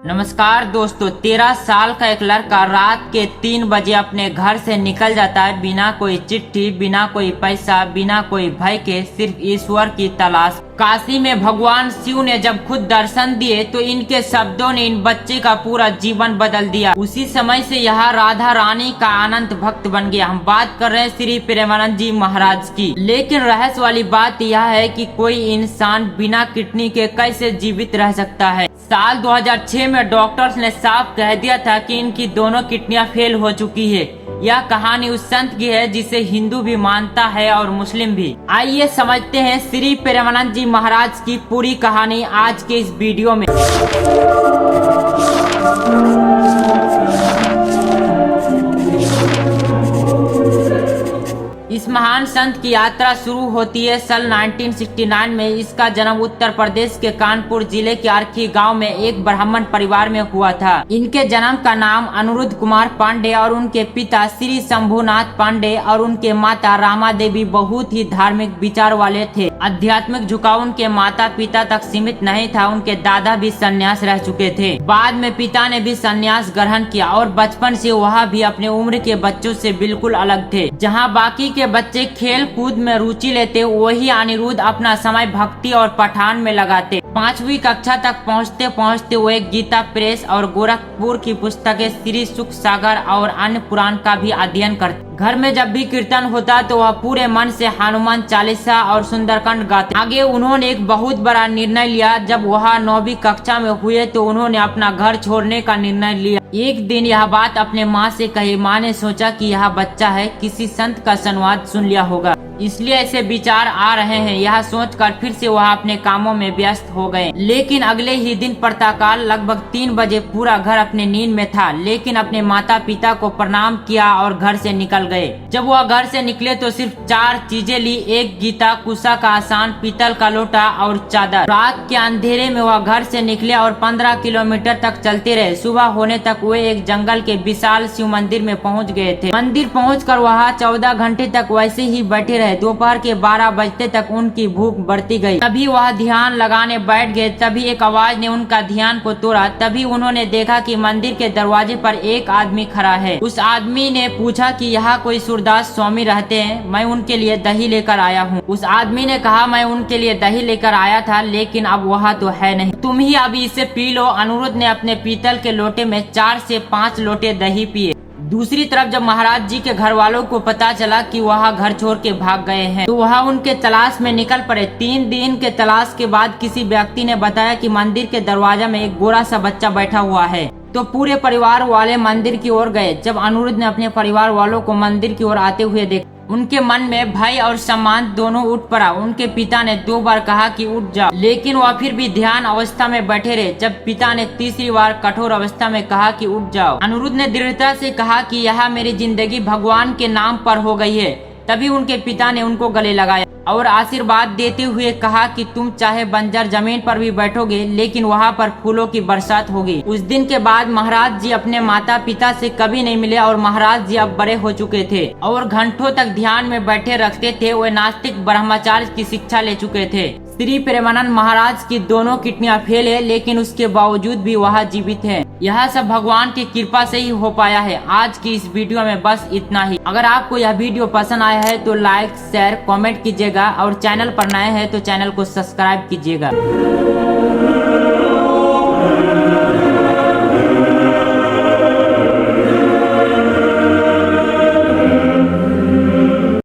नमस्कार दोस्तों, 13 साल का एक लड़का रात के 3 बजे अपने घर से निकल जाता है बिना कोई चिट्ठी, बिना कोई पैसा, बिना कोई भय के, सिर्फ ईश्वर की तलाश। काशी में भगवान शिव ने जब खुद दर्शन दिए तो इनके शब्दों ने इन बच्चे का पूरा जीवन बदल दिया। उसी समय से यह राधा रानी का अनंत भक्त बन गया। हम बात कर रहे हैं श्री प्रेमानंद जी महाराज की। लेकिन रहस्य वाली बात यह है कि कोई इंसान बिना किडनी के कैसे जीवित रह सकता है। साल 2006 में डॉक्टर्स ने साफ कह दिया था कि इनकी दोनों किडनियां फेल हो चुकी है। यह कहानी उस संत की है जिसे हिंदू भी मानता है और मुस्लिम भी। आइए समझते हैं श्री प्रेमानंद जी महाराज की पूरी कहानी आज के इस वीडियो में। इस महान संत की यात्रा शुरू होती है साल 1969 में। इसका जन्म उत्तर प्रदेश के कानपुर जिले के अर्खी गांव में एक ब्राह्मण परिवार में हुआ था। इनके जन्म का नाम अनुरुद्ध कुमार पांडे और उनके पिता श्री शंभुनाथ पांडे और उनके माता रामा देवी बहुत ही धार्मिक विचार वाले थे। आध्यात्मिक झुकाव उनके माता पिता तक सीमित नहीं था, उनके दादा भी संन्यास रह चुके थे। बाद में पिता ने भी संन्यास ग्रहण किया और बचपन से वह भी अपने उम्र के बच्चों से बिल्कुल अलग थे। जहाँ बाकी के बच्चे खेल कूद में रुचि लेते, वही अनिरुद्ध अपना समय भक्ति और पठान में लगाते। 5वीं कक्षा तक पहुँचते पहुँचते वो एक गीता प्रेस और गोरखपुर की पुस्तकें श्री सुख सागर और अन्य पुराण का भी अध्ययन करते। घर में जब भी कीर्तन होता तो वह पूरे मन से हनुमान चालीसा और सुंदरकांड गाते। आगे उन्होंने एक बहुत बड़ा निर्णय लिया। जब वह 9वीं कक्षा में हुए तो उन्होंने अपना घर छोड़ने का निर्णय लिया। एक दिन यह बात अपने माँ से कही। माँ ने सोचा कि यह बच्चा है, किसी संत का संवाद सुन लिया होगा, इसलिए ऐसे विचार आ रहे हैं। यह सोचकर फिर से वह अपने कामों में व्यस्त हो गए। लेकिन अगले ही दिन प्रातःकाल लगभग 3 बजे पूरा घर अपने नींद में था, लेकिन अपने माता पिता को प्रणाम किया और घर से निकल गए। जब वह घर से निकले तो सिर्फ 4 चीजें ली, एक गीता, कुशा का आसान, पीतल का लोटा और चादर। रात के अंधेरे में वह घर से निकले और 15 किलोमीटर तक चलते रहे। सुबह होने तक वे एक जंगल के विशाल शिव मंदिर में पहुंच गए थे। मंदिर पहुंचकर वह 14 घंटे तक वैसे ही बैठे रहे। दोपहर के 12 बजते तक उनकी भूख बढ़ती गई। तभी वह ध्यान लगाने बैठ गए। तभी एक आवाज ने उनका ध्यान को तोड़ा। तभी उन्होंने देखा कि मंदिर के दरवाजे पर एक आदमी खड़ा है। उस आदमी ने पूछा कि यहाँ कोई सूरदास स्वामी रहते हैं, मैं उनके लिए दही लेकर आया हूँ। उस आदमी ने कहा, मैं उनके लिए दही लेकर आया था, लेकिन अब वह तो है नहीं, तुम ही अभी इसे पी लो। अनुरुद्ध ने अपने पीतल के लोटे में 4 से 5 लोटे दही पिए। दूसरी तरफ जब महाराज जी के घर वालों को पता चला कि वह घर छोड़ के भाग गए हैं तो वह उनके तलाश में निकल पड़े। 3 दिन के तलाश के बाद किसी व्यक्ति ने बताया कि मंदिर के दरवाजा में एक गोरा सा बच्चा बैठा हुआ है। तो पूरे परिवार वाले मंदिर की ओर गए। जब अनुरुद्ध ने अपने परिवार वालों को मंदिर की ओर आते हुए देखा, उनके मन में भय और सम्मान दोनों उठ पड़ा। उनके पिता ने 2 बार कहा कि उठ जाओ, लेकिन वह फिर भी ध्यान अवस्था में बैठे रहे। जब पिता ने तीसरी बार कठोर अवस्था में कहा कि उठ जाओ, अनुरुद्ध ने दृढ़ता से कहा कि यह मेरी जिंदगी भगवान के नाम पर हो गई है। तभी उनके पिता ने उनको गले लगाया और आशीर्वाद देते हुए कहा कि तुम चाहे बंजर जमीन पर भी बैठोगे, लेकिन वहाँ पर फूलों की बरसात होगी। उस दिन के बाद महाराज जी अपने माता पिता से कभी नहीं मिले और महाराज जी अब बड़े हो चुके थे और घंटों तक ध्यान में बैठे रखते थे। वे नास्तिक ब्रह्मचार्य की शिक्षा ले चुके थे। श्री प्रेमानंद महाराज की दोनों किडनियां फेल है, लेकिन उसके बावजूद भी वह जीवित है। यह सब भगवान की कृपा से ही हो पाया है। आज की इस वीडियो में बस इतना ही। अगर आपको यह वीडियो पसंद आया है तो लाइक, शेयर, कमेंट कीजिएगा और चैनल पर नए हैं तो चैनल को सब्सक्राइब कीजिएगा।